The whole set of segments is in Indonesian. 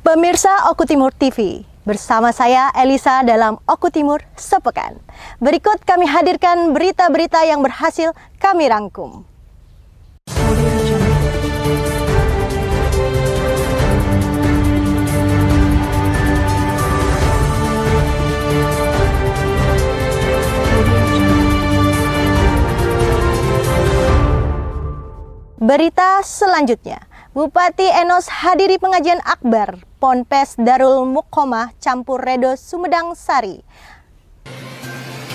Pemirsa Oku Timur TV, bersama saya Elisa dalam Oku Timur Sepekan. Berikut kami hadirkan berita-berita yang berhasil kami rangkum. Berita selanjutnya, Bupati Enos hadiri pengajian akbar Ponpes Darul Muqomah Campur Redo Sumedang Sari.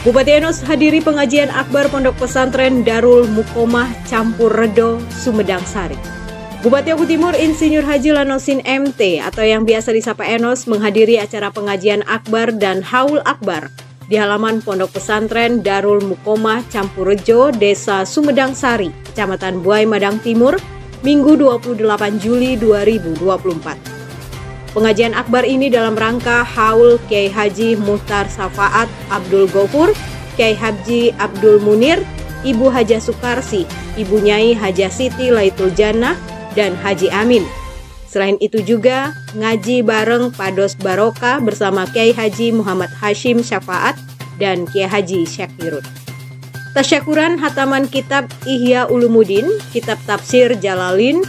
Bupati Enos hadiri pengajian akbar Pondok Pesantren Darul Muqomah Campur Redo Sumedang Sari. Bupati Oku Timur Insinyur Haji Lanosin MT atau yang biasa disapa Enos menghadiri acara pengajian akbar dan haul akbar di halaman Pondok Pesantren Darul Muqomah Campur Rejo, Desa Sumedang Sari, Kecamatan Buai Madang Timur, Minggu 28 Juli 2024. Pengajian akbar ini dalam rangka haul Kiai Haji Muhtar Safaat Abdul Ghafur, Kiai Haji Abdul Munir, Ibu Hajah Sukarsi, Ibu Nyai Hajah Siti Laitul Jannah, dan Haji Amin. Selain itu juga ngaji bareng Pados Barokah bersama Kiai Haji Muhammad Hashim Syafaat dan Kiai Haji Syakirun. Tasyakuran hataman kitab Ihya Ulumuddin, kitab tafsir Jalalin,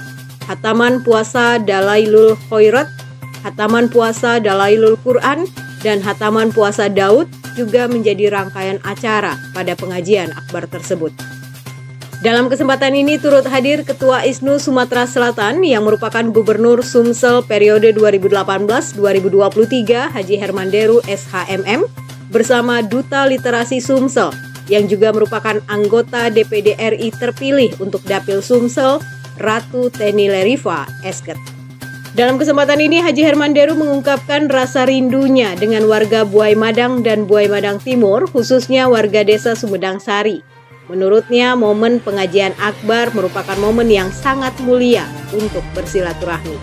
hataman puasa Dalailul Khairat, hataman puasa Dalailul Quran, dan hataman puasa Daud juga menjadi rangkaian acara pada pengajian akbar tersebut. Dalam kesempatan ini turut hadir Ketua ISNU Sumatera Selatan yang merupakan Gubernur Sumsel periode 2018-2023 Haji Hermanderu SHMM bersama Duta Literasi Sumsel yang juga merupakan anggota DPD RI terpilih untuk Dapil Sumsel, Ratu Teni Leriva Esket. Dalam kesempatan ini, Haji Hermanderu mengungkapkan rasa rindunya dengan warga Buai Madang dan Buai Madang Timur, khususnya warga desa Sumedang Sari. Menurutnya, momen pengajian akbar merupakan momen yang sangat mulia untuk bersilaturahmi.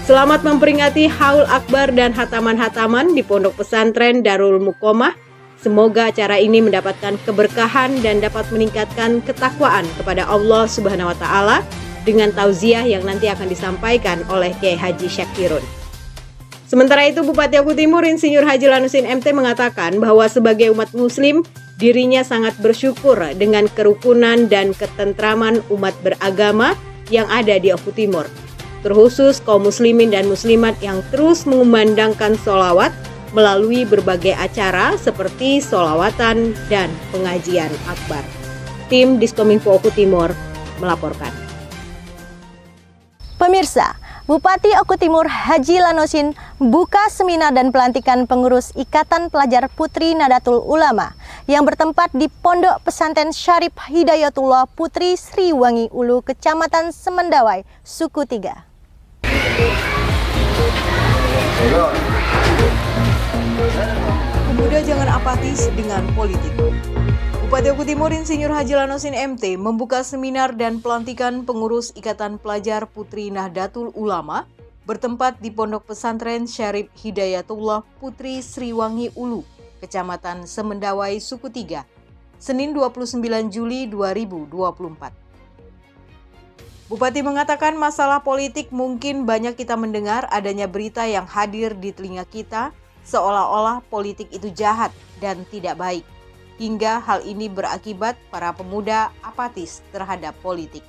Selamat memperingati haul akbar dan hataman-hataman di Pondok Pesantren Darul Muqomah. Semoga acara ini mendapatkan keberkahan dan dapat meningkatkan ketakwaan kepada Allah Subhanahu wa Ta'ala dengan tauziah yang nanti akan disampaikan oleh Kiai Haji Syakirun. Sementara itu, Bupati Oku Timur Insinyur Haji Lanosin MT mengatakan bahwa sebagai umat muslim, dirinya sangat bersyukur dengan kerukunan dan ketentraman umat beragama yang ada di Oku Timur, terkhusus kaum muslimin dan muslimat yang terus mengumandangkan sholawat melalui berbagai acara seperti sholawatan dan pengajian akbar. Tim Diskominfo Oku Timur melaporkan. Pemirsa, Bupati Oku Timur Haji Lanosin buka seminar dan pelantikan pengurus Ikatan Pelajar Putri Nadatul Ulama yang bertempat di Pondok Pesantren Syarif Hidayatullah Putri Sriwangi Ulu, Kecamatan Semendawai, Suku Tiga. Pemuda jangan apatis dengan politik. Bupati Oku Timur Insinyur Haji Lanosin MT membuka seminar dan pelantikan pengurus Ikatan Pelajar Putri Nahdlatul Ulama bertempat di Pondok Pesantren Syarif Hidayatullah Putri Sriwangi Ulu, Kecamatan Semendawai, Suku Tiga, Senin 29 Juli 2024. Bupati mengatakan masalah politik mungkin banyak kita mendengar adanya berita yang hadir di telinga kita seolah-olah politik itu jahat dan tidak baik, hingga hal ini berakibat para pemuda apatis terhadap politik.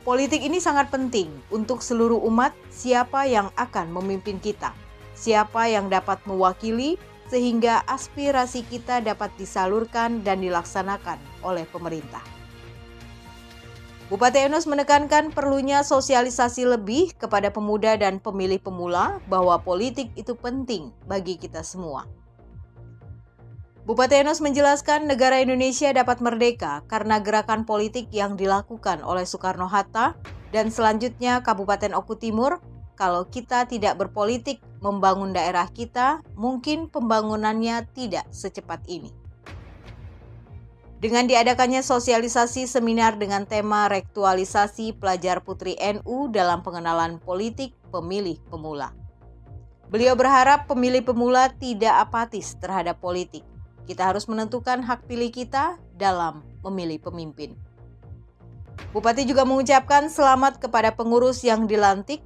Politik ini sangat penting untuk seluruh umat, siapa yang akan memimpin kita, siapa yang dapat mewakili sehingga aspirasi kita dapat disalurkan dan dilaksanakan oleh pemerintah. Bupati Enos menekankan perlunya sosialisasi lebih kepada pemuda dan pemilih pemula bahwa politik itu penting bagi kita semua. Bupati Enos menjelaskan negara Indonesia dapat merdeka karena gerakan politik yang dilakukan oleh Soekarno-Hatta dan selanjutnya Kabupaten Oku Timur. Kalau kita tidak berpolitik membangun daerah kita, mungkin pembangunannya tidak secepat ini. Dengan diadakannya sosialisasi seminar dengan tema rektualisasi pelajar putri NU dalam pengenalan politik pemilih pemula. Beliau berharap pemilih pemula tidak apatis terhadap politik. Kita harus menentukan hak pilih kita dalam memilih pemimpin. Bupati juga mengucapkan selamat kepada pengurus yang dilantik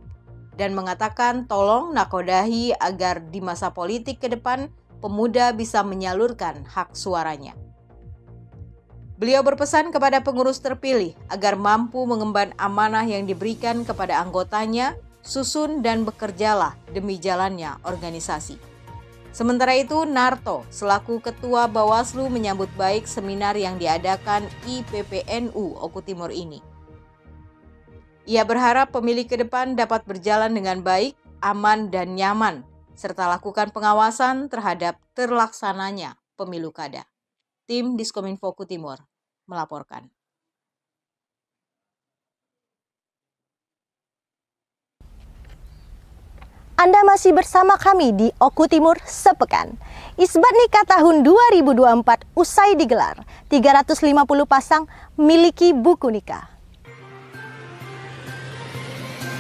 dan mengatakan tolong nakodahi agar di masa politik ke depan pemuda bisa menyalurkan hak suaranya. Beliau berpesan kepada pengurus terpilih agar mampu mengemban amanah yang diberikan kepada anggotanya, susun dan bekerjalah demi jalannya organisasi. Sementara itu, Narto selaku Ketua Bawaslu menyambut baik seminar yang diadakan IPPNU Oku Timur ini. Ia berharap pemilih ke depan dapat berjalan dengan baik, aman dan nyaman, serta lakukan pengawasan terhadap terlaksananya pemilu kada. Tim Diskominfo Oku Timur melaporkan. Anda masih bersama kami di Oku Timur Sepekan. Isbat nikah tahun 2024 usai digelar. 350 pasang miliki buku nikah.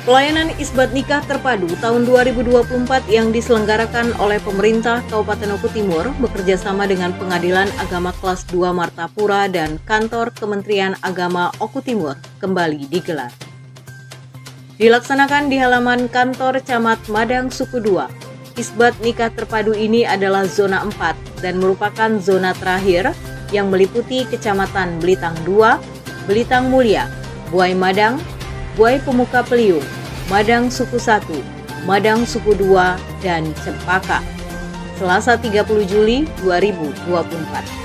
Pelayanan isbat nikah terpadu tahun 2024 yang diselenggarakan oleh pemerintah Kabupaten Oku Timur bekerjasama dengan Pengadilan Agama Kelas 2 Martapura dan Kantor Kementerian Agama Oku Timur kembali digelar. Dilaksanakan di halaman kantor Camat Madang Suku 2. Isbat nikah terpadu ini adalah zona 4 dan merupakan zona terakhir yang meliputi Kecamatan Belitang 2, Belitang Mulia, Buai Madang, Buai Pemuka Peliung, Madang Suku 1, Madang Suku 2, dan Cempaka. Selasa 30 Juli 2024.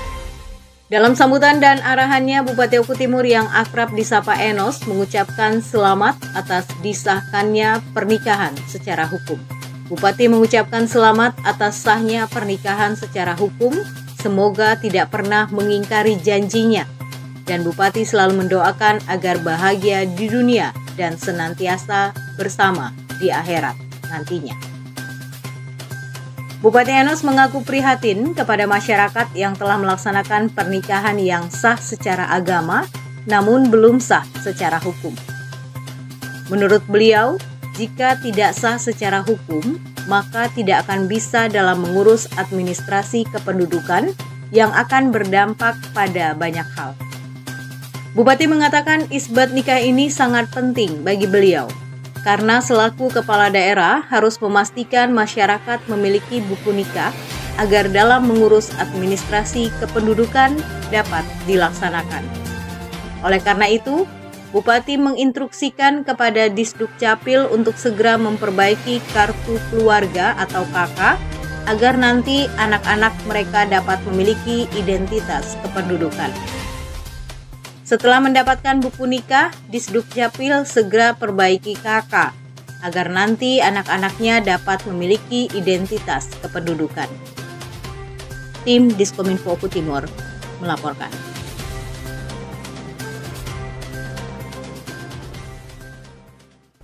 Dalam sambutan dan arahannya, Bupati Oku Timur yang akrab disapa Enos mengucapkan selamat atas disahkannya pernikahan secara hukum. Bupati mengucapkan selamat atas sahnya pernikahan secara hukum, semoga tidak pernah mengingkari janjinya. Dan Bupati selalu mendoakan agar bahagia di dunia dan senantiasa bersama di akhirat nantinya. Bupati Enos mengaku prihatin kepada masyarakat yang telah melaksanakan pernikahan yang sah secara agama, namun belum sah secara hukum. Menurut beliau, jika tidak sah secara hukum, maka tidak akan bisa dalam mengurus administrasi kependudukan yang akan berdampak pada banyak hal. Bupati mengatakan isbat nikah ini sangat penting bagi beliau, karena selaku kepala daerah harus memastikan masyarakat memiliki buku nikah agar dalam mengurus administrasi kependudukan dapat dilaksanakan. Oleh karena itu, Bupati menginstruksikan kepada Disdukcapil untuk segera memperbaiki kartu keluarga atau KK agar nanti anak-anak mereka dapat memiliki identitas kependudukan. Setelah mendapatkan buku nikah, Disdukcapil segera perbaiki KK agar nanti anak-anaknya dapat memiliki identitas kependudukan. Tim Diskominfo Oku Timur melaporkan.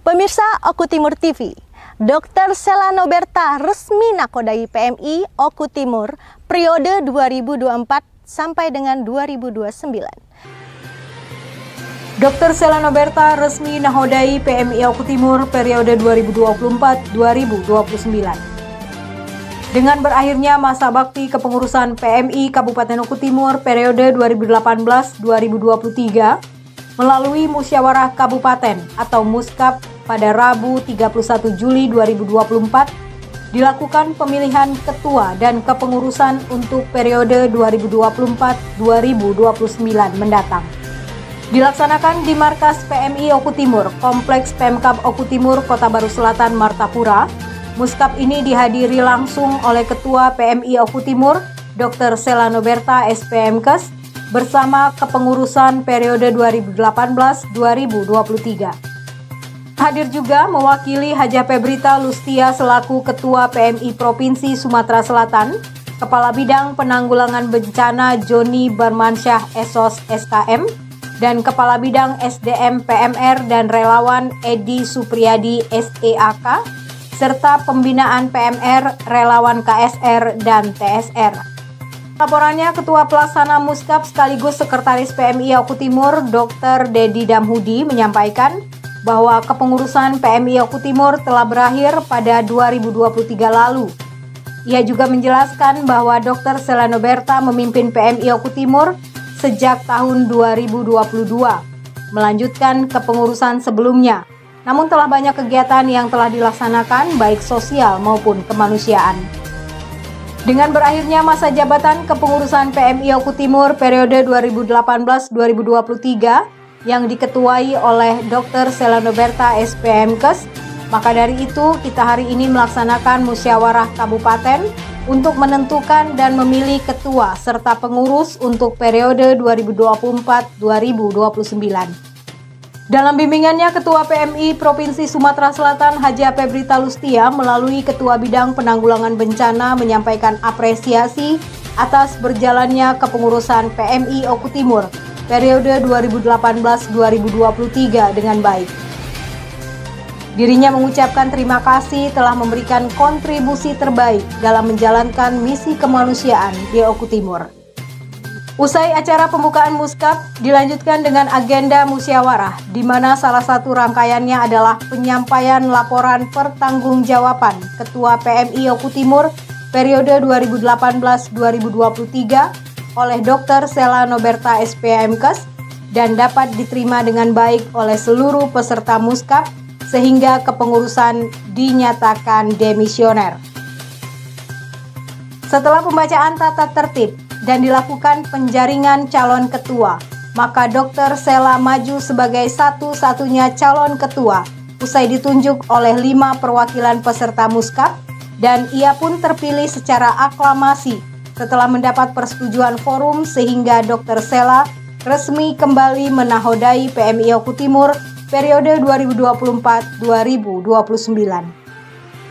Pemirsa Oku Timur TV, Dr. Sela Noberta resmi nakodai PMI Oku Timur periode 2024 sampai dengan 2029. Dr. Sela Noberta resmi nahodai PMI Oku Timur periode 2024-2029. Dengan berakhirnya masa bakti kepengurusan PMI Kabupaten Oku Timur periode 2018-2023 melalui Musyawarah Kabupaten atau Muskap pada Rabu 31 Juli 2024 dilakukan pemilihan ketua dan kepengurusan untuk periode 2024-2029 mendatang. Dilaksanakan di markas PMI Oku Timur, Kompleks Pemkab Oku Timur, Kota Baru Selatan, Martapura. Muskap ini dihadiri langsung oleh Ketua PMI Oku Timur, Dr. Sela Noberta SPMkes, bersama kepengurusan periode 2018-2023. Hadir juga mewakili Haja Febrita Lustia selaku Ketua PMI Provinsi Sumatera Selatan, Kepala Bidang Penanggulangan Bencana Joni Barmansyah Esos SKM, dan Kepala Bidang SDM PMR dan Relawan Edi Supriyadi SEAK, serta Pembinaan PMR, Relawan KSR, dan TSR. Laporannya Ketua Pelaksana Muskap sekaligus Sekretaris PMI Oku Timur, Dr. Dedi Damhudi menyampaikan bahwa kepengurusan PMI Oku Timur telah berakhir pada 2023 lalu. Ia juga menjelaskan bahwa Dr. Sela Noberta memimpin PMI Oku Timur sejak tahun 2022, melanjutkan kepengurusan sebelumnya, namun telah banyak kegiatan yang telah dilaksanakan baik sosial maupun kemanusiaan. Dengan berakhirnya masa jabatan kepengurusan PMI Oku Timur periode 2018-2023 yang diketuai oleh Dr. Sela Noberta SPMkes, maka dari itu kita hari ini melaksanakan musyawarah kabupaten untuk menentukan dan memilih ketua serta pengurus untuk periode 2024-2029. Dalam bimbingannya, Ketua PMI Provinsi Sumatera Selatan Haja Febrita Lustia melalui Ketua Bidang Penanggulangan Bencana menyampaikan apresiasi atas berjalannya kepengurusan PMI Oku Timur periode 2018-2023 dengan baik. Dirinya mengucapkan terima kasih telah memberikan kontribusi terbaik dalam menjalankan misi kemanusiaan di Oku Timur. Usai acara pembukaan Muskap dilanjutkan dengan agenda musyawarah, di mana salah satu rangkaiannya adalah penyampaian laporan pertanggungjawaban Ketua PMI Oku Timur periode 2018-2023 oleh Dr. Sela Noberta SPMkes dan dapat diterima dengan baik oleh seluruh peserta Muskap sehingga kepengurusan dinyatakan demisioner. Setelah pembacaan tata tertib dan dilakukan penjaringan calon ketua, maka Dr. Sela maju sebagai satu-satunya calon ketua usai ditunjuk oleh 5 perwakilan peserta Muskap dan ia pun terpilih secara aklamasi setelah mendapat persetujuan forum sehingga Dr. Sela resmi kembali menahodai PMI Oku Timur periode 2024-2029.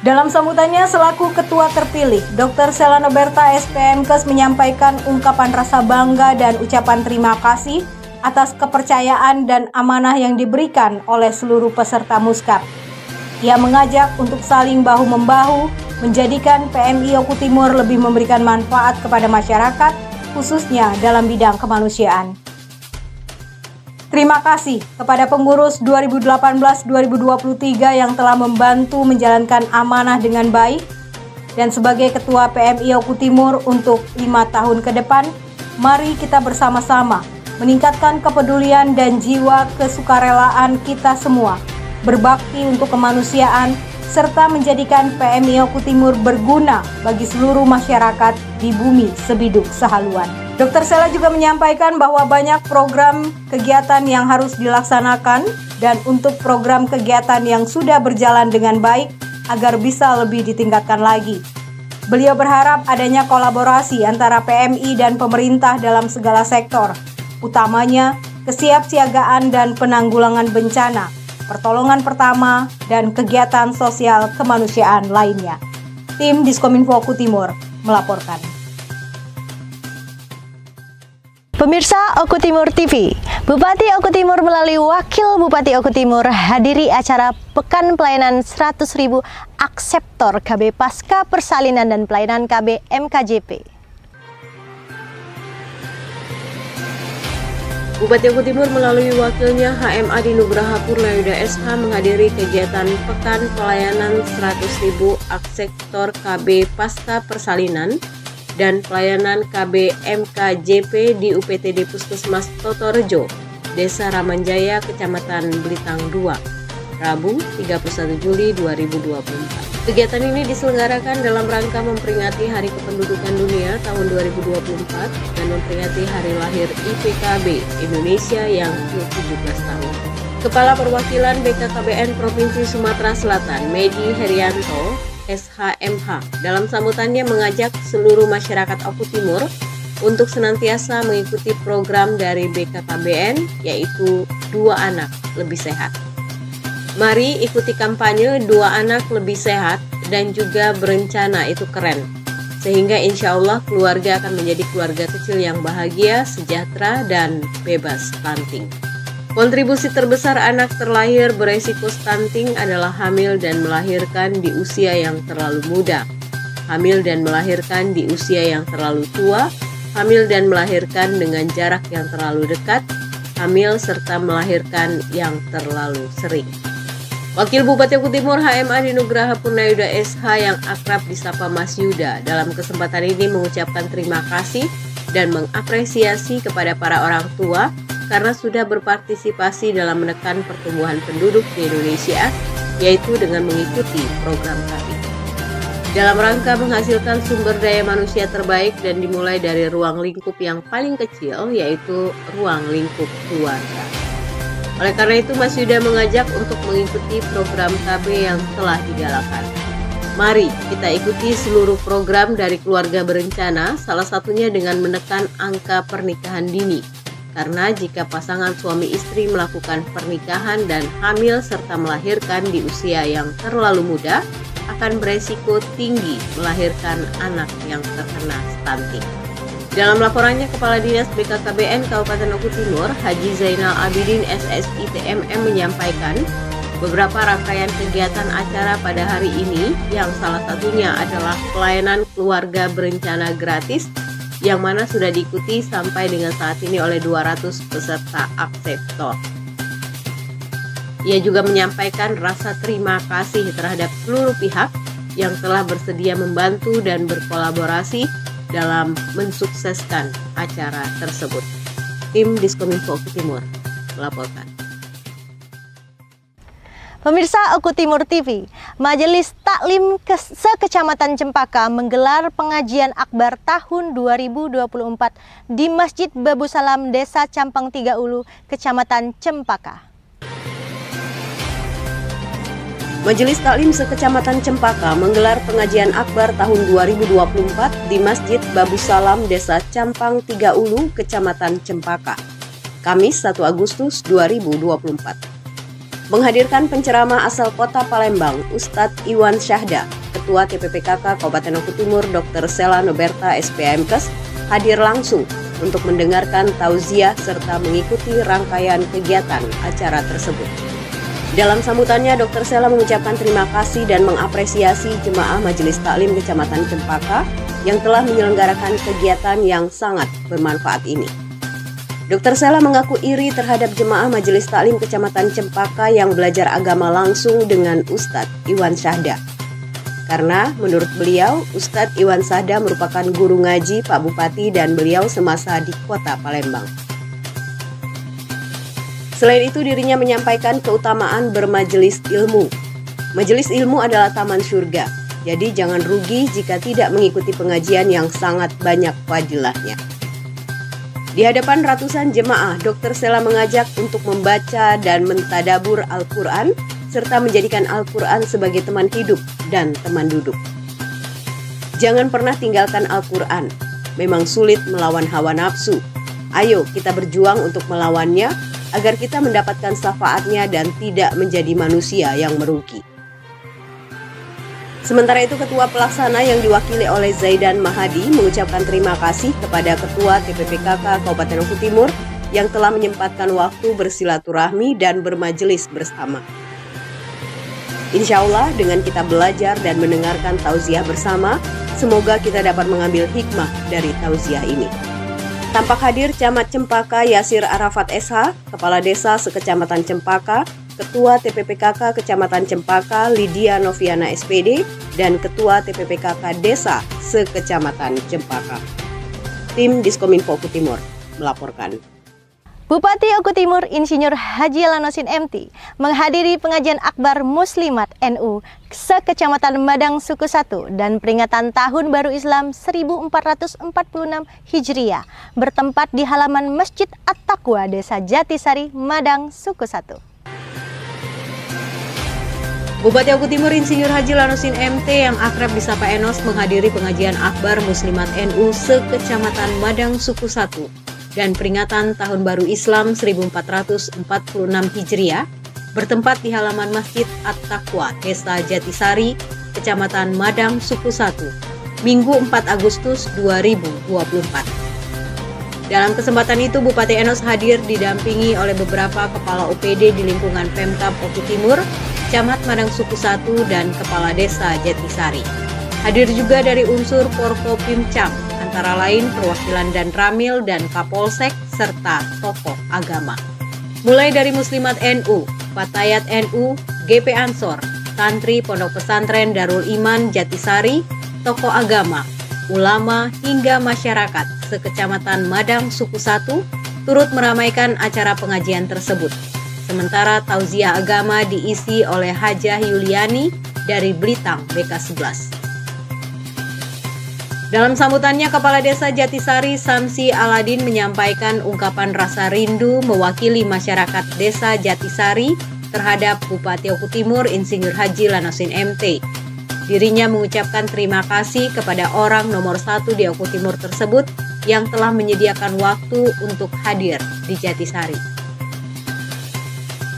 Dalam sambutannya selaku ketua terpilih, Dr. Sela Noberta SPMkes menyampaikan ungkapan rasa bangga dan ucapan terima kasih atas kepercayaan dan amanah yang diberikan oleh seluruh peserta Muskap. Ia mengajak untuk saling bahu-membahu, menjadikan PMI Oku Timur lebih memberikan manfaat kepada masyarakat, khususnya dalam bidang kemanusiaan. Terima kasih kepada pengurus 2018-2023 yang telah membantu menjalankan amanah dengan baik dan sebagai Ketua PMI Oku Timur untuk 5 tahun ke depan, mari kita bersama-sama meningkatkan kepedulian dan jiwa kesukarelaan kita semua, berbakti untuk kemanusiaan, serta menjadikan PMI Oku Timur berguna bagi seluruh masyarakat di bumi sebiduk sehaluan. Dr. Sela juga menyampaikan bahwa banyak program kegiatan yang harus dilaksanakan dan untuk program kegiatan yang sudah berjalan dengan baik agar bisa lebih ditingkatkan lagi. Beliau berharap adanya kolaborasi antara PMI dan pemerintah dalam segala sektor, utamanya kesiapsiagaan dan penanggulangan bencana, pertolongan pertama, dan kegiatan sosial kemanusiaan lainnya. Tim Diskominfo Oku Timur melaporkan. Pemirsa Oku Timur TV, Bupati Oku Timur melalui Wakil Bupati Oku Timur hadiri acara Pekan Pelayanan 100.000 Akseptor KB Pasca Persalinan dan Pelayanan KB MKJP. Bupati Oku Timur melalui wakilnya HM Adi Nugraha Purnayuda SH menghadiri kegiatan Pekan Pelayanan 100.000 Akseptor KB Pasca Persalinan dan Pelayanan KB MKJP di UPTD Puskesmas Totorejo, Desa Ramanjaya, Kecamatan Belitang 2, Rabu 31 Juli 2024. Kegiatan ini diselenggarakan dalam rangka memperingati Hari Kependudukan Dunia tahun 2024 dan memperingati hari lahir IPKB Indonesia yang ke-17 tahun. Kepala Perwakilan BKKBN Provinsi Sumatera Selatan, Medi Herianto, SHMH, dalam sambutannya mengajak seluruh masyarakat Oku Timur untuk senantiasa mengikuti program dari BKKBN, yaitu 2 anak lebih sehat. Mari ikuti kampanye 2 anak lebih sehat dan juga berencana itu keren. Sehingga insya Allah keluarga akan menjadi keluarga kecil yang bahagia, sejahtera, dan bebas stunting. Kontribusi terbesar anak terlahir beresiko stunting adalah hamil dan melahirkan di usia yang terlalu muda, hamil dan melahirkan di usia yang terlalu tua, hamil dan melahirkan dengan jarak yang terlalu dekat, hamil serta melahirkan yang terlalu sering. Wakil Bupati Oku Timur HM Adi Nugraha Purnayuda SH yang akrab disapa Mas Yuda dalam kesempatan ini mengucapkan terima kasih dan mengapresiasi kepada para orang tua karena sudah berpartisipasi dalam menekan pertumbuhan penduduk di Indonesia, yaitu dengan mengikuti program KB. Dalam rangka menghasilkan sumber daya manusia terbaik dan dimulai dari ruang lingkup yang paling kecil, yaitu ruang lingkup keluarga. Oleh karena itu, Mas Yuda mengajak untuk mengikuti program KB yang telah digalakan. Mari kita ikuti seluruh program dari Keluarga Berencana, salah satunya dengan menekan angka pernikahan dini. Karena jika pasangan suami istri melakukan pernikahan dan hamil serta melahirkan di usia yang terlalu muda, akan beresiko tinggi melahirkan anak yang terkena stunting. Dalam laporannya, Kepala Dinas BKKBN Kabupaten Oku Timur, Haji Zainal Abidin SSI TMM menyampaikan beberapa rangkaian kegiatan acara pada hari ini, yang salah satunya adalah pelayanan keluarga berencana gratis yang mana sudah diikuti sampai dengan saat ini oleh 200 peserta akseptor. Ia juga menyampaikan rasa terima kasih terhadap seluruh pihak yang telah bersedia membantu dan berkolaborasi dalam mensukseskan acara tersebut. Tim Diskominfo Oku Timur melaporkan. Pemirsa Oku Timur TV, Majelis Taklim Sekecamatan Cempaka menggelar pengajian akbar tahun 2024 di Masjid Babu Salam, Desa Campang Tiga Ulu, Kecamatan Cempaka. Majelis Taklim Sekecamatan Cempaka menggelar pengajian akbar tahun 2024 di Masjid Babu Salam, Desa Campang Tiga Ulu, Kecamatan Cempaka, Kamis 1 Agustus 2024. Menghadirkan penceramah asal Kota Palembang, Ustadz Iwan Syahda, Ketua TPPKK Kabupaten Oku Timur Dr. Sela Noberta SPMKes hadir langsung untuk mendengarkan tauziah serta mengikuti rangkaian kegiatan acara tersebut. Dalam sambutannya, Dr. Sela mengucapkan terima kasih dan mengapresiasi jemaah Majelis Taklim Kecamatan Cempaka yang telah menyelenggarakan kegiatan yang sangat bermanfaat ini. Dr. Sela mengaku iri terhadap jemaah Majelis Taklim Kecamatan Cempaka yang belajar agama langsung dengan Ustadz Iwan Syahda. Karena menurut beliau, Ustadz Iwan Syahda merupakan guru ngaji Pak Bupati dan beliau semasa di Kota Palembang. Selain itu, dirinya menyampaikan keutamaan bermajelis ilmu. Majelis ilmu adalah taman surga, jadi jangan rugi jika tidak mengikuti pengajian yang sangat banyak fadilahnya. Di hadapan ratusan jemaah, Dr. Sela mengajak untuk membaca dan mentadabur Al-Quran, serta menjadikan Al-Quran sebagai teman hidup dan teman duduk. Jangan pernah tinggalkan Al-Quran, memang sulit melawan hawa nafsu. Ayo kita berjuang untuk melawannya, agar kita mendapatkan syafaatnya dan tidak menjadi manusia yang merugi. Sementara itu, Ketua Pelaksana yang diwakili oleh Zaidan Mahadi mengucapkan terima kasih kepada Ketua TPPKK Kabupaten Oku Timur yang telah menyempatkan waktu bersilaturahmi dan bermajelis bersama. Insya Allah dengan kita belajar dan mendengarkan tauziah bersama, semoga kita dapat mengambil hikmah dari tauziah ini. Tampak hadir Camat Cempaka Yasir Arafat SH, Kepala Desa Sekecamatan Cempaka, Ketua TPPKK Kecamatan Cempaka Lydia Noviana SPD, dan Ketua TPPKK Desa Sekecamatan Cempaka. Tim Diskominfo Oku Timur melaporkan. Bupati Oku Timur Insinyur Haji Lanosin MT menghadiri pengajian akbar Muslimat NU Sekecamatan Madang Suku 1 dan peringatan Tahun Baru Islam 1446 Hijriah bertempat di halaman Masjid At-Taqwa Desa Jatisari, Madang Suku 1. Bupati Oku Timur Insinyur Haji Lanosin MT yang akrab disapa Enos menghadiri pengajian akbar Muslimat NU Sekecamatan Madang Suku 1 dan peringatan Tahun Baru Islam 1446 Hijriah bertempat di halaman Masjid At-Taqwa Desa Jatisari, Kecamatan Madang Suku 1, Minggu 4 Agustus 2024. Dalam kesempatan itu, Bupati Enos hadir didampingi oleh beberapa kepala OPD di lingkungan Pemkab Oku Timur, Camat Madang Suku 1, dan Kepala Desa Jatisari. Hadir juga dari unsur Forkopimcam, antara lain perwakilan dan Ramil dan Kapolsek, serta tokoh agama. Mulai dari Muslimat NU, Fatayat NU, GP Ansor, santri Pondok Pesantren Darul Iman Jatisari, tokoh agama, ulama, hingga masyarakat sekecamatan Madang Suku 1 turut meramaikan acara pengajian tersebut. Sementara tauziah agama diisi oleh Hajah Yuliani dari Belitang BK11. Dalam sambutannya, Kepala Desa Jatisari Samsi Aladin menyampaikan ungkapan rasa rindu mewakili masyarakat Desa Jatisari terhadap Bupati Oku Timur Insinyur Haji Lanosin MT. Dirinya mengucapkan terima kasih kepada orang nomor 1 di Oku Timur tersebut yang telah menyediakan waktu untuk hadir di Jatisari.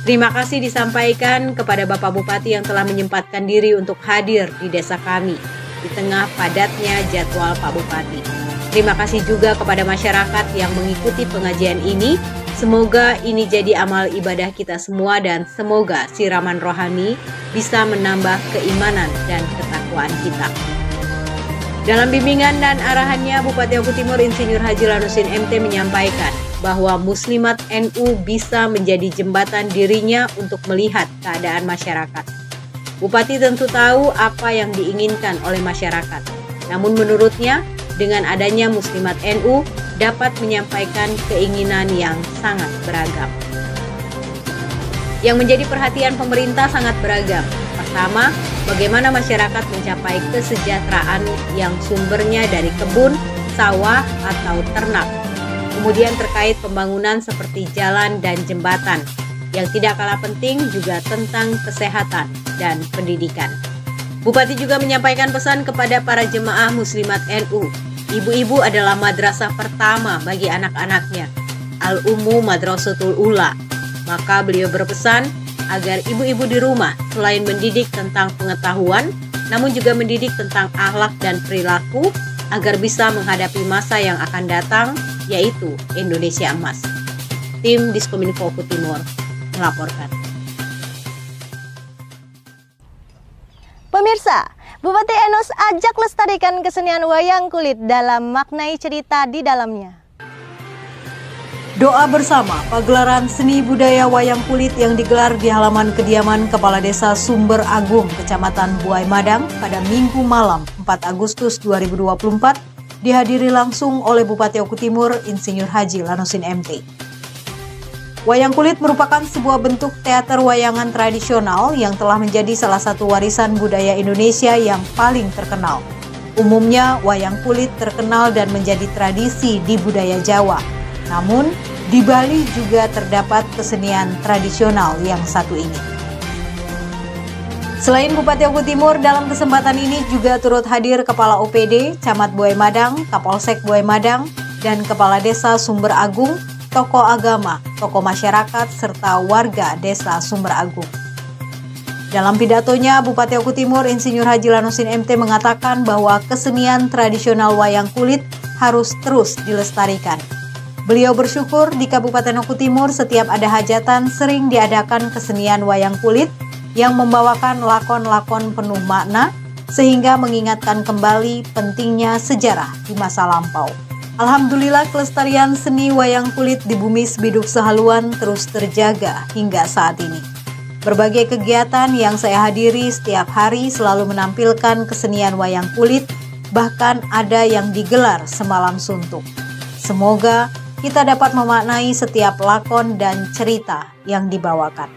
Terima kasih disampaikan kepada Bapak Bupati yang telah menyempatkan diri untuk hadir di desa kami di tengah padatnya jadwal Pak Bupati. Terima kasih juga kepada masyarakat yang mengikuti pengajian ini. Semoga ini jadi amal ibadah kita semua dan semoga siraman rohani bisa menambah keimanan dan ketakwaan kita. Dalam bimbingan dan arahannya, Bupati Oku Timur Insinyur Haji Lanosin MT menyampaikan bahwa Muslimat NU bisa menjadi jembatan dirinya untuk melihat keadaan masyarakat. Bupati tentu tahu apa yang diinginkan oleh masyarakat. Namun menurutnya, dengan adanya Muslimat NU dapat menyampaikan keinginan yang sangat beragam. Yang menjadi perhatian pemerintah sangat beragam. Pertama, bagaimana masyarakat mencapai kesejahteraan yang sumbernya dari kebun, sawah, atau ternak. Kemudian terkait pembangunan seperti jalan dan jembatan. Yang tidak kalah penting juga tentang kesehatan dan pendidikan. Bupati juga menyampaikan pesan kepada para jemaah Muslimat NU. Ibu-ibu adalah madrasah pertama bagi anak-anaknya, Al-Ummu Madrasatul Ula. Maka beliau berpesan agar ibu-ibu di rumah selain mendidik tentang pengetahuan, namun juga mendidik tentang akhlak dan perilaku agar bisa menghadapi masa yang akan datang, yaitu Indonesia Emas. Tim Diskominfo Oku Timur melaporkan. Pemirsa, Bupati Enos ajak lestarikan kesenian wayang kulit dalam maknai cerita di dalamnya. Doa bersama pagelaran seni budaya wayang kulit yang digelar di halaman kediaman Kepala Desa Sumber Agung, Kecamatan Buai Madang pada Minggu malam 4 Agustus 2024 dihadiri langsung oleh Bupati Oku Timur Insinyur Haji Lanosin MT. Wayang kulit merupakan sebuah bentuk teater wayangan tradisional yang telah menjadi salah satu warisan budaya Indonesia yang paling terkenal. Umumnya, wayang kulit terkenal dan menjadi tradisi di budaya Jawa. Namun, di Bali juga terdapat kesenian tradisional yang satu ini. Selain Bupati Oku Timur, dalam kesempatan ini juga turut hadir Kepala OPD, Camat Buai Madang, Kapolsek Buai Madang, dan Kepala Desa Sumber Agung, tokoh agama, tokoh masyarakat, serta warga Desa Sumber Agung. Dalam pidatonya, Bupati Oku Timur Insinyur Haji Lanosin MT mengatakan bahwa kesenian tradisional wayang kulit harus terus dilestarikan. Beliau bersyukur di Kabupaten Oku Timur setiap ada hajatan sering diadakan kesenian wayang kulit yang membawakan lakon-lakon penuh makna sehingga mengingatkan kembali pentingnya sejarah di masa lampau. Alhamdulillah kelestarian seni wayang kulit di bumi Sebiduk Sehaluan terus terjaga hingga saat ini. Berbagai kegiatan yang saya hadiri setiap hari selalu menampilkan kesenian wayang kulit, bahkan ada yang digelar semalam suntuk. Semoga kita dapat memaknai setiap lakon dan cerita yang dibawakan.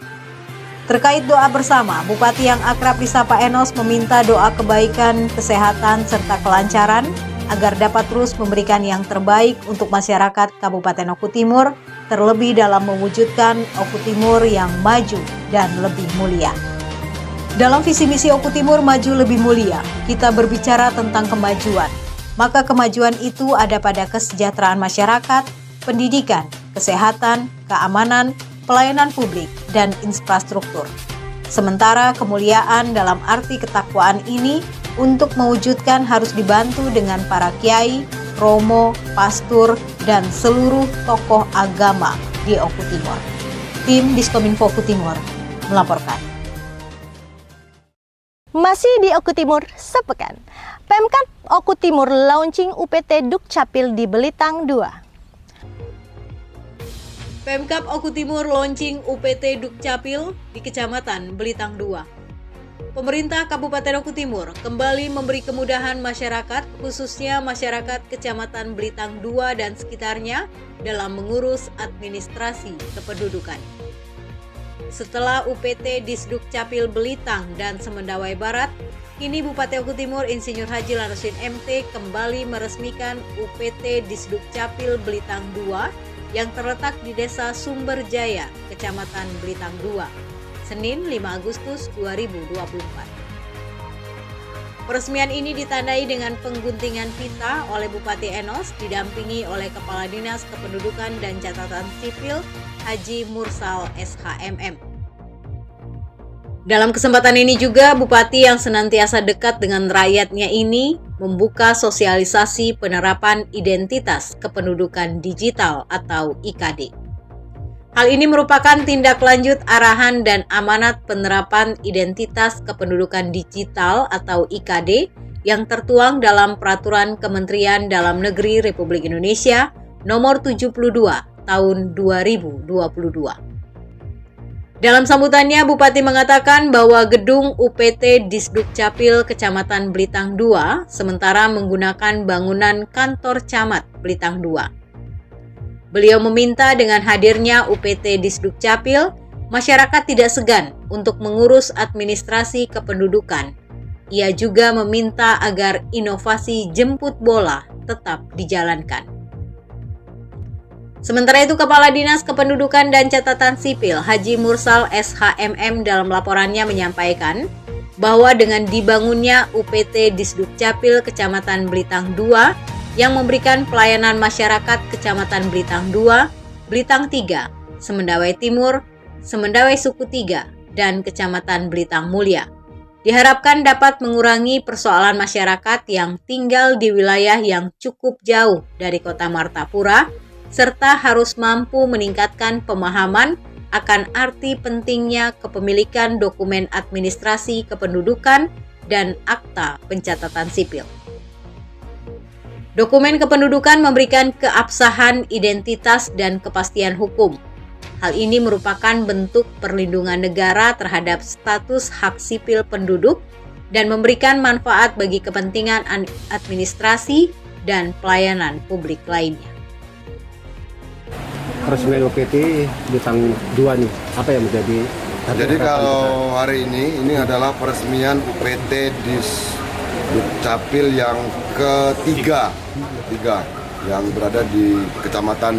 Terkait doa bersama, Bupati yang akrab disapa Enos meminta doa kebaikan, kesehatan, serta kelancaran agar dapat terus memberikan yang terbaik untuk masyarakat Kabupaten Oku Timur, terlebih dalam mewujudkan Oku Timur yang maju dan lebih mulia. Dalam visi misi Oku Timur maju lebih mulia, kita berbicara tentang kemajuan. Maka kemajuan itu ada pada kesejahteraan masyarakat, pendidikan, kesehatan, keamanan, pelayanan publik, dan infrastruktur. Sementara kemuliaan dalam arti ketakwaan ini untuk mewujudkan harus dibantu dengan para kiai, romo, pastur, dan seluruh tokoh agama di Oku Timur. Tim Diskominfo Oku Timur melaporkan. Masih di Oku Timur sepekan, Pemkab Oku Timur launching UPT Dukcapil di Belitang 2. Pemkab Oku Timur launching UPT Dukcapil di Kecamatan Belitang 2. Pemerintah Kabupaten Oku Timur kembali memberi kemudahan masyarakat, khususnya masyarakat Kecamatan Belitang II dan sekitarnya dalam mengurus administrasi kependudukan. Setelah UPT Disduk Capil Belitang dan Semendawai Barat, kini Bupati Oku Timur Insinyur Haji Lanosin MT kembali meresmikan UPT Disduk Capil Belitang II yang terletak di Desa Sumberjaya, Kecamatan Belitang II, Senin 5 Agustus 2024. Peresmian ini ditandai dengan pengguntingan pita oleh Bupati Enos didampingi oleh Kepala Dinas Kependudukan dan Catatan Sipil Haji Mursal SHMM. Dalam kesempatan ini juga Bupati yang senantiasa dekat dengan rakyatnya ini membuka sosialisasi penerapan identitas kependudukan digital atau IKD. Hal ini merupakan tindak lanjut arahan dan amanat penerapan identitas kependudukan digital atau IKD yang tertuang dalam Peraturan Kementerian Dalam Negeri Republik Indonesia Nomor 72 Tahun 2022. Dalam sambutannya, Bupati mengatakan bahwa gedung UPT Disduk Capil Kecamatan Belitang II sementara menggunakan bangunan kantor camat Belitang II. Beliau meminta dengan hadirnya UPT Disduk Capil, masyarakat tidak segan untuk mengurus administrasi kependudukan. Ia juga meminta agar inovasi jemput bola tetap dijalankan. Sementara itu, Kepala Dinas Kependudukan dan Catatan Sipil Haji Mursal SHMM dalam laporannya menyampaikan bahwa dengan dibangunnya UPT Disduk Capil Kecamatan Belitang II yang memberikan pelayanan masyarakat Kecamatan Belitang II, Belitang III, Semendawai Timur, Semendawai Suku III, dan Kecamatan Belitang Mulia, diharapkan dapat mengurangi persoalan masyarakat yang tinggal di wilayah yang cukup jauh dari Kota Martapura, serta harus mampu meningkatkan pemahaman akan arti pentingnya kepemilikan dokumen administrasi kependudukan dan akta pencatatan sipil. Dokumen kependudukan memberikan keabsahan identitas dan kepastian hukum. Hal ini merupakan bentuk perlindungan negara terhadap status hak sipil penduduk dan memberikan manfaat bagi kepentingan administrasi dan pelayanan publik lainnya. Peresmian UPT Belitang II nih, apa yang menjadi? Jadi kalau hari ini adalah peresmian UPT Disduk Capil yang ketiga yang berada di Kecamatan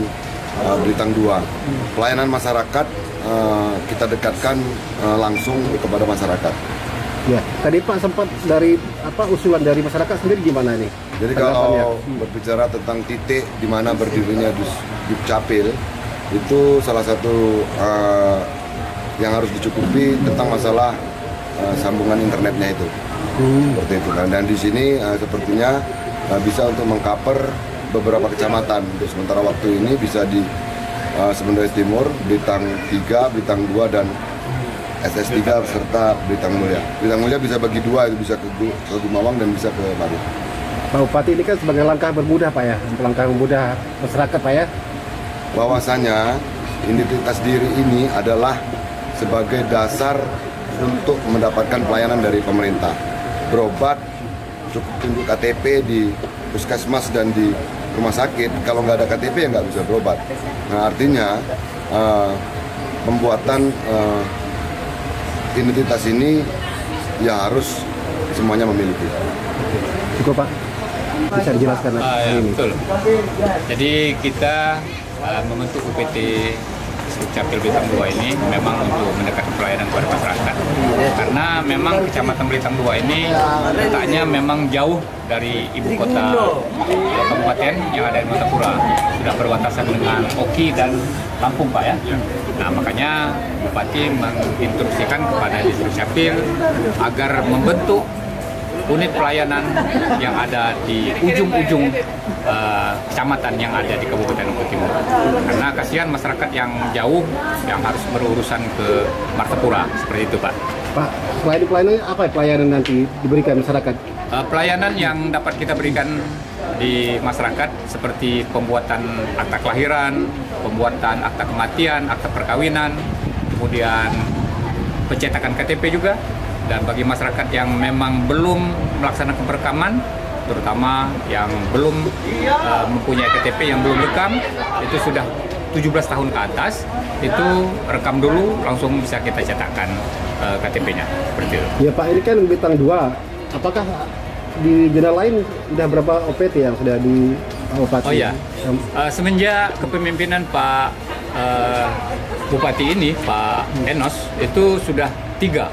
Belitang II. Pelayanan masyarakat kita dekatkan langsung kepada masyarakat. Ya, tadi Pak sempat dari usulan dari masyarakat sendiri gimana nih? Jadi kalau berbicara tentang titik di mana berdirinya Disduk Capil, itu salah satu yang harus dicukupi tentang masalah sambungan internetnya itu. Seperti itu. Dan di sini sepertinya bisa untuk mengcover beberapa kecamatan. Untuk sementara waktu ini bisa di Semendawai Timur, Belitang III, Belitang II, dan SS3 serta Belitang Mulia. Belitang Mulia bisa bagi dua, itu bisa ke Gumawang dan bisa ke Baru. Pak Bupati, ini kan sebagai langkah bermudah Pak ya, langkah memudah masyarakat Pak ya. Bahwasanya identitas diri ini adalah sebagai dasar untuk mendapatkan pelayanan dari pemerintah. Berobat cukup tunjuk KTP di puskesmas dan di rumah sakit. Kalau nggak ada KTP ya nggak bisa berobat. Nah artinya pembuatan identitas ini ya harus semuanya memiliki. Cukup Pak, bisa dijelaskan ya, ini? Betul. Jadi kita membentuk UPT Disduk Capil Belitang II ini memang untuk mendekatkan pelayanan kepada masyarakat. Karena memang Kecamatan Belitang II ini letaknya memang jauh dari ibu kota kabupaten yang ada di Martapura. Sudah berbatasan dengan Oki dan Lampung Pak ya. Nah makanya Bupati menginstruksikan kepada Disduk Capil agar membentuk unit pelayanan yang ada di ujung-ujung kecamatan yang ada di Kabupaten Oku Timur. Karena kasihan masyarakat yang jauh yang harus berurusan ke Martapura, seperti itu Pak. Pak, selain pelayanan apa pelayanan nanti diberikan masyarakat? Pelayanan yang dapat kita berikan di masyarakat seperti pembuatan akta kelahiran, pembuatan akta kematian, akta perkawinan, kemudian pencetakan KTP juga, dan bagi masyarakat yang memang belum melaksanakan perekaman, terutama yang belum mempunyai KTP yang belum rekam, itu sudah 17 tahun ke atas, itu rekam dulu langsung bisa kita cetakkan KTP-nya seperti itu. Ya Pak, ini kan bintang 2. Apakah di zona lain sudah berapa OPT yang sudah di Bupati? Oh iya, semenjak kepemimpinan Pak Bupati ini, Pak Enos, itu sudah 3.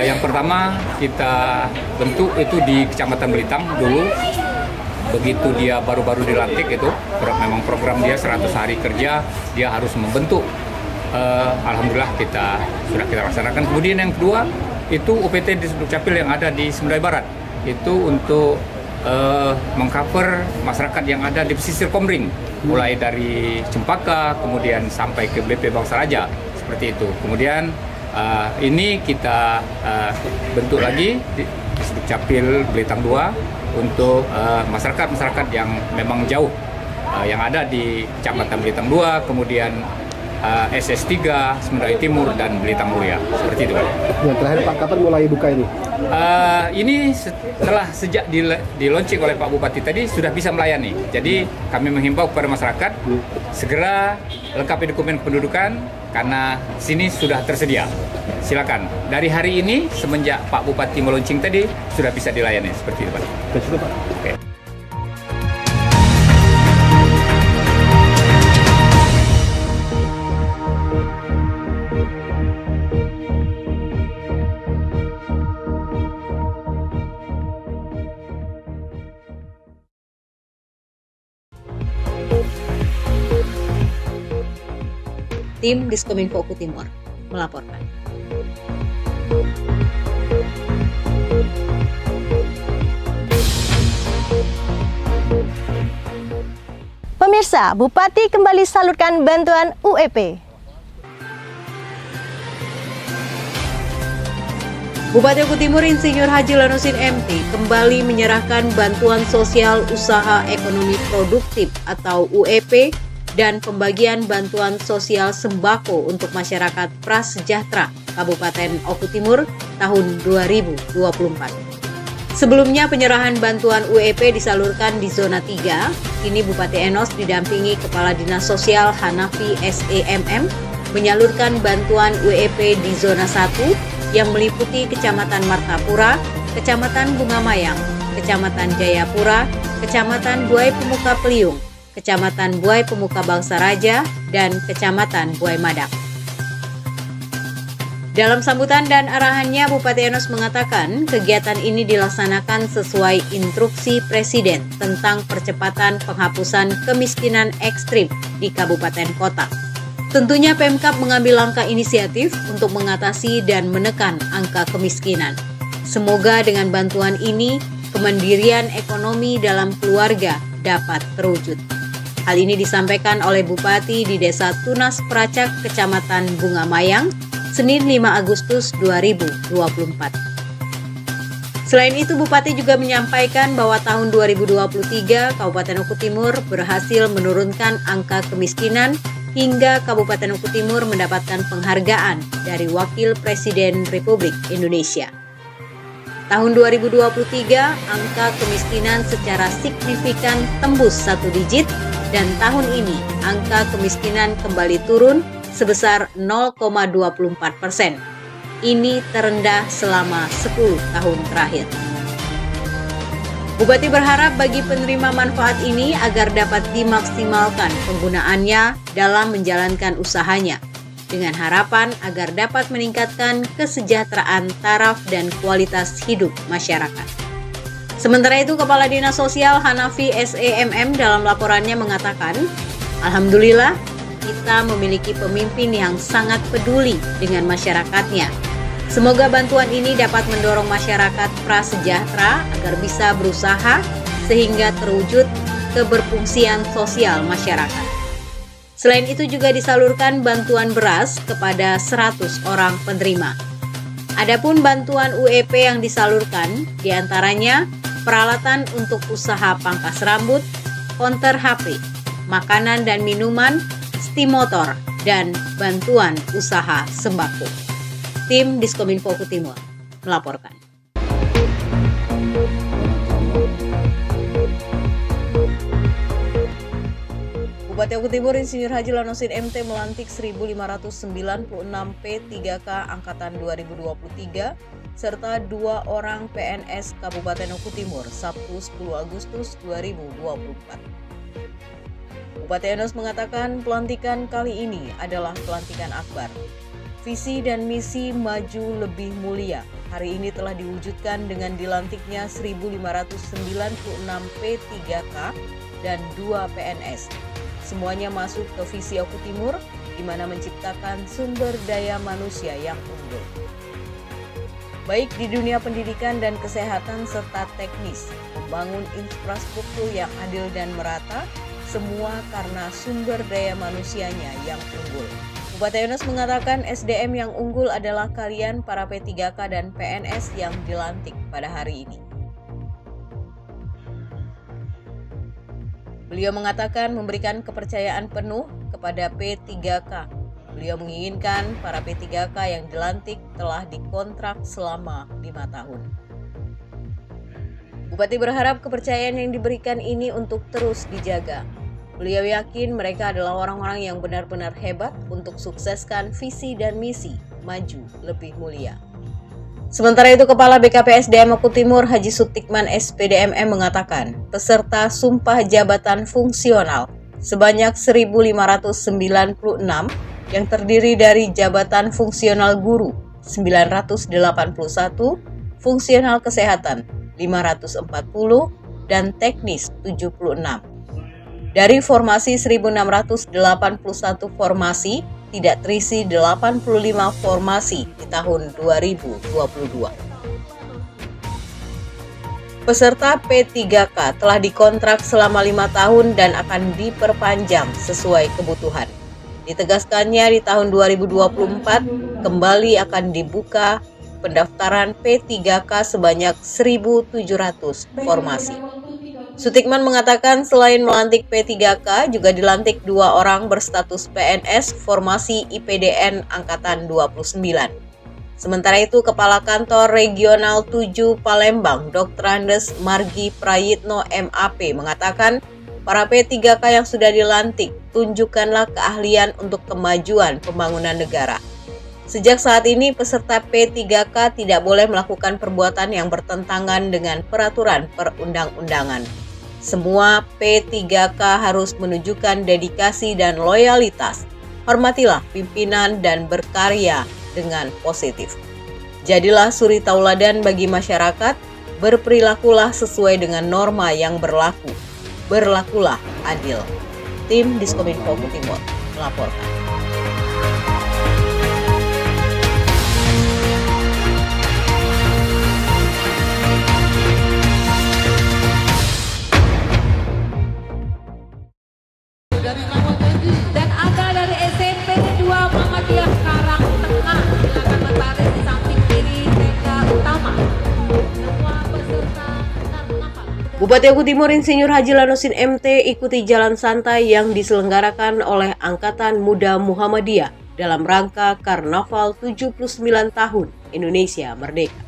Yang pertama kita bentuk itu di Kecamatan Belitang dulu. Begitu dia baru-baru dilantik itu, memang program dia 100 hari kerja, dia harus membentuk. Alhamdulillah sudah kita laksanakan. Kemudian yang kedua itu UPT di Dukcapil yang ada di Sumedang Barat. Itu untuk mengcover masyarakat yang ada di pesisir Komering, mulai dari Cempaka kemudian sampai ke BP Bangsa Raja, seperti itu. Kemudian ini kita bentuk lagi di Dukcapil Belitang 2 untuk masyarakat yang memang jauh, yang ada di Kecamatan Belitang 2, kemudian SS3, Semenanjung Timur, dan Belitang Mulia, seperti itu Pak. Yang terakhir Pak, kapan mulai buka ini? Ini sejak dilaunching oleh Pak Bupati tadi sudah bisa melayani. Jadi kami menghimbau kepada masyarakat segera lengkapi dokumen kependudukan karena sini sudah tersedia. Silakan. Dari hari ini semenjak Pak Bupati meluncing tadi sudah bisa dilayani seperti itu Pak. Betul Pak. Oke. Tim Diskominfo Timur melaporkan. Pemirsa, Bupati kembali salurkan bantuan UEP. Bupati Oku Timur Insinyur Haji Lanusin MT kembali menyerahkan bantuan sosial usaha ekonomi produktif atau UEP dan pembagian bantuan sosial sembako untuk masyarakat prasejahtera Kabupaten Oku Timur tahun 2024. Sebelumnya penyerahan bantuan UEP disalurkan di zona 3, kini Bupati Enos didampingi Kepala Dinas Sosial Hanafi SEMM menyalurkan bantuan UEP di zona 1 yang meliputi Kecamatan Martapura, Kecamatan Bunga Mayang, Kecamatan Jayapura, Kecamatan Buai Pemuka Peliung, Kecamatan Buai Pemuka Bangsa Raja, dan Kecamatan Buai Madak. Dalam sambutan dan arahannya, Bupati Enos mengatakan kegiatan ini dilaksanakan sesuai instruksi Presiden tentang percepatan penghapusan kemiskinan ekstrim di kabupaten kota. Tentunya Pemkab mengambil langkah inisiatif untuk mengatasi dan menekan angka kemiskinan. Semoga dengan bantuan ini, kemandirian ekonomi dalam keluarga dapat terwujud. Hal ini disampaikan oleh Bupati di Desa Tunas Pracak, Kecamatan Bunga Mayang, Senin 5 Agustus 2024. Selain itu, Bupati juga menyampaikan bahwa tahun 2023 Kabupaten Oku Timur berhasil menurunkan angka kemiskinan hingga Kabupaten Oku Timur mendapatkan penghargaan dari Wakil Presiden Republik Indonesia. Tahun 2023, angka kemiskinan secara signifikan tembus 1 digit dan tahun ini angka kemiskinan kembali turun sebesar 0,24%. Ini terendah selama 10 tahun terakhir. Bupati berharap bagi penerima manfaat ini agar dapat dimaksimalkan penggunaannya dalam menjalankan usahanya, dengan harapan agar dapat meningkatkan kesejahteraan taraf dan kualitas hidup masyarakat. Sementara itu, Kepala Dinas Sosial Hanafi SEMM dalam laporannya mengatakan, Alhamdulillah, kita memiliki pemimpin yang sangat peduli dengan masyarakatnya. Semoga bantuan ini dapat mendorong masyarakat prasejahtera agar bisa berusaha sehingga terwujud keberfungsian sosial masyarakat. Selain itu juga disalurkan bantuan beras kepada 100 orang penerima. Adapun bantuan UEP yang disalurkan diantaranya peralatan untuk usaha pangkas rambut, konter HP, makanan dan minuman, steam motor, dan bantuan usaha sembako. Tim Diskominfo Oku Timur melaporkan. Bupati Oku Timur Insinyur Haji Lanosin MT melantik 1.596 P3K Angkatan 2023 serta 2 orang PNS Kabupaten Oku Timur Sabtu 10 Agustus 2024. Bupati Enos mengatakan pelantikan kali ini adalah pelantikan akbar. Visi dan misi maju lebih mulia hari ini telah diwujudkan dengan dilantiknya 1.596 P3K dan 2 PNS. Semuanya masuk ke visi Oku Timur, di mana menciptakan sumber daya manusia yang unggul. Baik di dunia pendidikan dan kesehatan serta teknis, membangun infrastruktur yang adil dan merata, semua karena sumber daya manusianya yang unggul. Bupati Enos mengatakan SDM yang unggul adalah kalian para P3K dan PNS yang dilantik pada hari ini. Beliau mengatakan memberikan kepercayaan penuh kepada P3K. Beliau menginginkan para P3K yang dilantik telah dikontrak selama 5 tahun. Bupati berharap kepercayaan yang diberikan ini untuk terus dijaga. Beliau yakin mereka adalah orang-orang yang benar-benar hebat untuk sukseskan visi dan misi maju lebih mulia. Sementara itu, Kepala BKPSDM Oku Timur Haji Sutikman SPDMM mengatakan peserta sumpah jabatan fungsional sebanyak 1.596 yang terdiri dari jabatan fungsional guru 981, fungsional kesehatan 540, dan teknis 76. Dari formasi 1.681 formasi, tidak terisi 85 formasi di tahun 2022. Peserta P3K telah dikontrak selama 5 tahun dan akan diperpanjang sesuai kebutuhan. Ditegaskannya di tahun 2024 kembali akan dibuka pendaftaran P3K sebanyak 1.700 formasi. Sutikman mengatakan selain melantik P3K, juga dilantik 2 orang berstatus PNS formasi IPDN Angkatan 29. Sementara itu, Kepala Kantor Regional 7 Palembang, Dr. Andes Margi Prayitno MAP, mengatakan para P3K yang sudah dilantik, tunjukkanlah keahlian untuk kemajuan pembangunan negara. Sejak saat ini, peserta P3K tidak boleh melakukan perbuatan yang bertentangan dengan peraturan perundang-undangan. Semua P3K harus menunjukkan dedikasi dan loyalitas. Hormatilah pimpinan dan berkarya dengan positif. Jadilah suri tauladan bagi masyarakat, berperilakulah sesuai dengan norma yang berlaku. Berlakulah adil. Tim Diskominfo Oku Timur melaporkan. Dan ada dari SMP 2 Muhammadiyah Karang Tengah, silakan berbaris di samping kiri tenda utama. Semua peserta karnaval. Bupati Oku Timur Insinyur Haji Lanosin MT ikuti jalan santai yang diselenggarakan oleh Angkatan Muda Muhammadiyah dalam rangka Karnaval 79 tahun Indonesia Merdeka.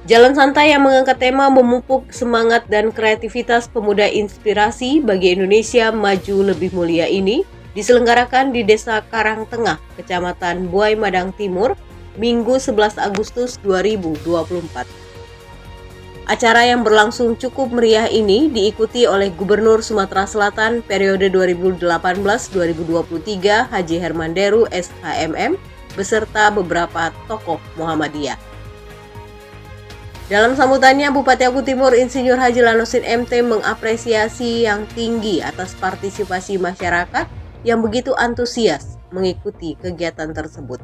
Jalan santai yang mengangkat tema memupuk semangat dan kreativitas pemuda inspirasi bagi Indonesia maju lebih mulia ini diselenggarakan di Desa Karang Tengah, Kecamatan Buai Madang Timur, Minggu 11 Agustus 2024. Acara yang berlangsung cukup meriah ini diikuti oleh Gubernur Sumatera Selatan periode 2018-2023 Haji Herman Deru SHMM beserta beberapa tokoh Muhammadiyah. Dalam sambutannya, Bupati Oku Timur Insinyur Haji Lanosin MT mengapresiasi yang tinggi atas partisipasi masyarakat yang begitu antusias mengikuti kegiatan tersebut.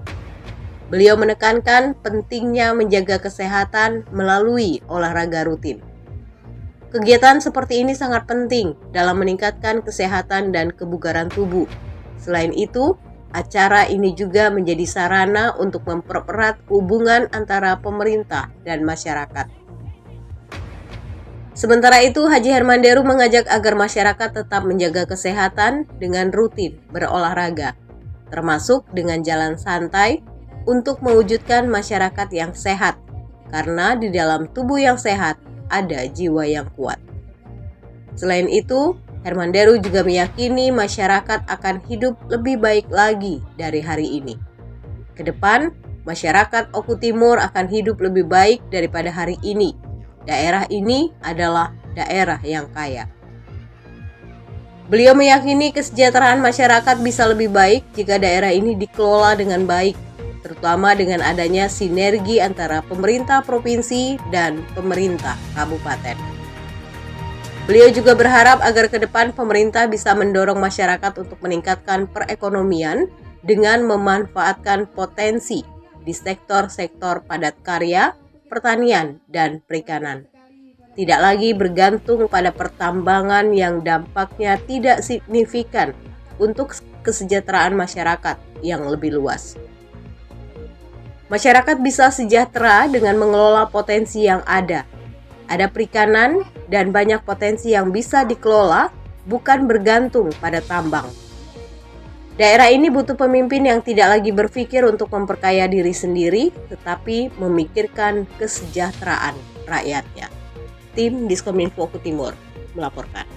Beliau menekankan pentingnya menjaga kesehatan melalui olahraga rutin. Kegiatan seperti ini sangat penting dalam meningkatkan kesehatan dan kebugaran tubuh. Selain itu, acara ini juga menjadi sarana untuk mempererat hubungan antara pemerintah dan masyarakat. Sementara itu, Haji Herman Deru mengajak agar masyarakat tetap menjaga kesehatan dengan rutin berolahraga, termasuk dengan jalan santai, untuk mewujudkan masyarakat yang sehat, karena di dalam tubuh yang sehat ada jiwa yang kuat. Selain itu, Herman Deru juga meyakini masyarakat akan hidup lebih baik lagi dari hari ini. Kedepan, masyarakat Oku Timur akan hidup lebih baik daripada hari ini. Daerah ini adalah daerah yang kaya. Beliau meyakini kesejahteraan masyarakat bisa lebih baik jika daerah ini dikelola dengan baik, terutama dengan adanya sinergi antara pemerintah provinsi dan pemerintah kabupaten. Beliau juga berharap agar ke depan pemerintah bisa mendorong masyarakat untuk meningkatkan perekonomian dengan memanfaatkan potensi di sektor-sektor padat karya, pertanian, dan perikanan. Tidak lagi bergantung pada pertambangan yang dampaknya tidak signifikan untuk kesejahteraan masyarakat yang lebih luas. Masyarakat bisa sejahtera dengan mengelola potensi yang ada. Ada perikanan dan banyak potensi yang bisa dikelola, bukan bergantung pada tambang. Daerah ini butuh pemimpin yang tidak lagi berpikir untuk memperkaya diri sendiri, tetapi memikirkan kesejahteraan rakyatnya. Tim Diskominfo Oku Timur melaporkan.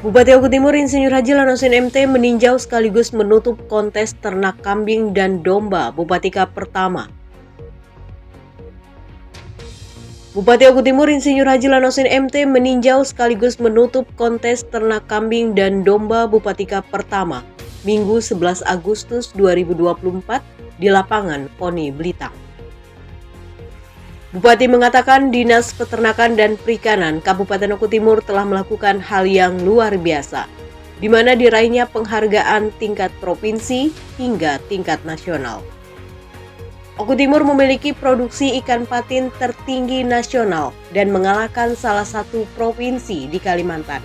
Bupati Oku Timur Insinyur Haji Lanosin MT meninjau sekaligus menutup kontes ternak kambing dan domba Bupatika pertama. Bupati Oku Timur Insinyur Haji Lanosin MT meninjau sekaligus menutup kontes ternak kambing dan domba Bupatika pertama Minggu 11 Agustus 2024 di lapangan Poni Blitang. Bupati mengatakan Dinas Peternakan dan Perikanan Kabupaten Oku Timur telah melakukan hal yang luar biasa, di mana diraihnya penghargaan tingkat provinsi hingga tingkat nasional. Oku Timur memiliki produksi ikan patin tertinggi nasional dan mengalahkan salah satu provinsi di Kalimantan.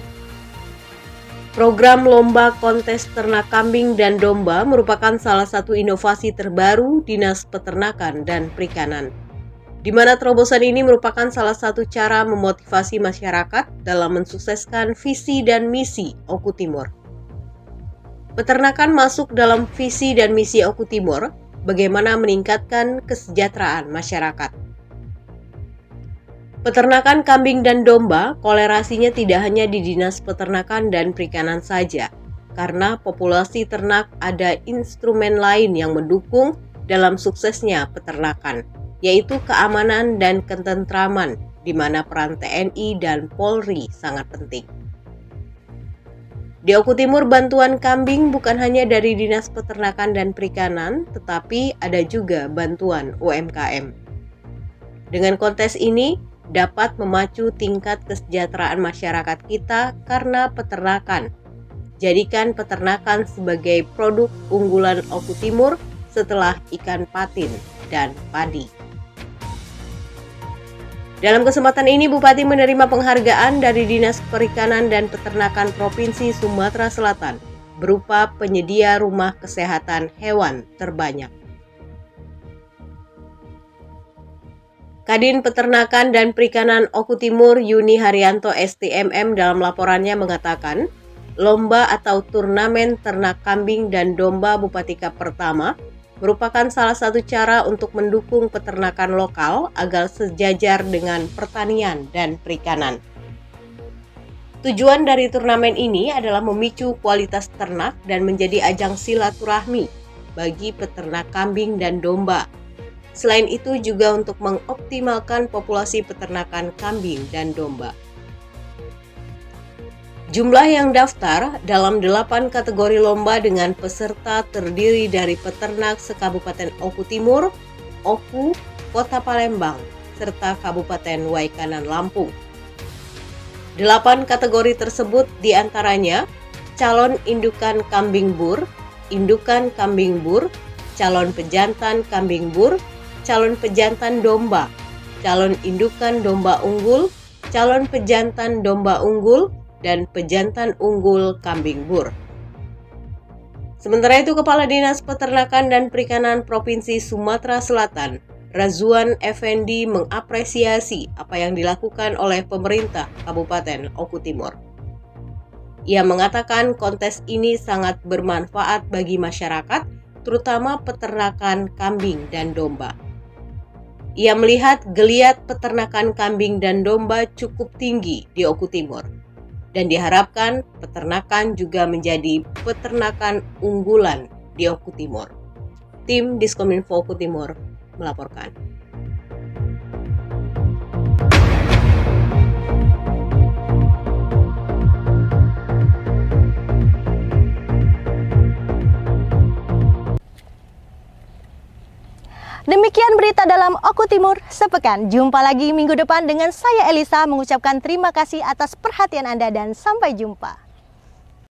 Program lomba kontes ternak kambing dan domba merupakan salah satu inovasi terbaru Dinas Peternakan dan Perikanan, di mana terobosan ini merupakan salah satu cara memotivasi masyarakat dalam mensukseskan visi dan misi Oku Timur. Peternakan masuk dalam visi dan misi Oku Timur, bagaimana meningkatkan kesejahteraan masyarakat. Peternakan kambing dan domba, kolerasinya tidak hanya di Dinas Peternakan dan Perikanan saja, karena populasi ternak ada instrumen lain yang mendukung dalam suksesnya peternakan, yaitu keamanan dan ketentraman, di mana peran TNI dan Polri sangat penting. Di Oku Timur, bantuan kambing bukan hanya dari Dinas Peternakan dan Perikanan, tetapi ada juga bantuan UMKM. Dengan kontes ini, dapat memacu tingkat kesejahteraan masyarakat kita karena peternakan. Jadikan peternakan sebagai produk unggulan Oku Timur setelah ikan patin dan padi. Dalam kesempatan ini, Bupati menerima penghargaan dari Dinas Perikanan dan Peternakan Provinsi Sumatera Selatan berupa penyedia rumah kesehatan hewan terbanyak. Kadin Peternakan dan Perikanan Oku Timur Yuni Haryanto STMM dalam laporannya mengatakan, lomba atau turnamen ternak kambing dan domba Bupatika pertama merupakan salah satu cara untuk mendukung peternakan lokal agar sejajar dengan pertanian dan perikanan. Tujuan dari turnamen ini adalah memicu kualitas ternak dan menjadi ajang silaturahmi bagi peternak kambing dan domba. Selain itu juga untuk mengoptimalkan populasi peternakan kambing dan domba. Jumlah yang daftar dalam 8 kategori lomba dengan peserta terdiri dari peternak se-Kabupaten Oku Timur, Oku, Kota Palembang, serta Kabupaten Waikanan Lampung. 8 kategori tersebut diantaranya calon indukan kambing bur, indukan kambing bur, calon pejantan kambing bur, calon pejantan domba, calon indukan domba unggul, calon pejantan domba unggul, dan pejantan unggul kambing bur. Sementara itu, Kepala Dinas Peternakan dan Perikanan Provinsi Sumatera Selatan, Razwan Effendi, mengapresiasi apa yang dilakukan oleh pemerintah Kabupaten Oku Timur. Ia mengatakan kontes ini sangat bermanfaat bagi masyarakat, terutama peternakan kambing dan domba. Ia melihat geliat peternakan kambing dan domba cukup tinggi di Oku Timur, dan diharapkan peternakan juga menjadi peternakan unggulan di Oku Timur. Tim Diskominfo Oku Timur melaporkan. Demikian berita dalam Oku Timur sepekan. Jumpa lagi minggu depan dengan saya Elisa, mengucapkan terima kasih atas perhatian Anda dan sampai jumpa.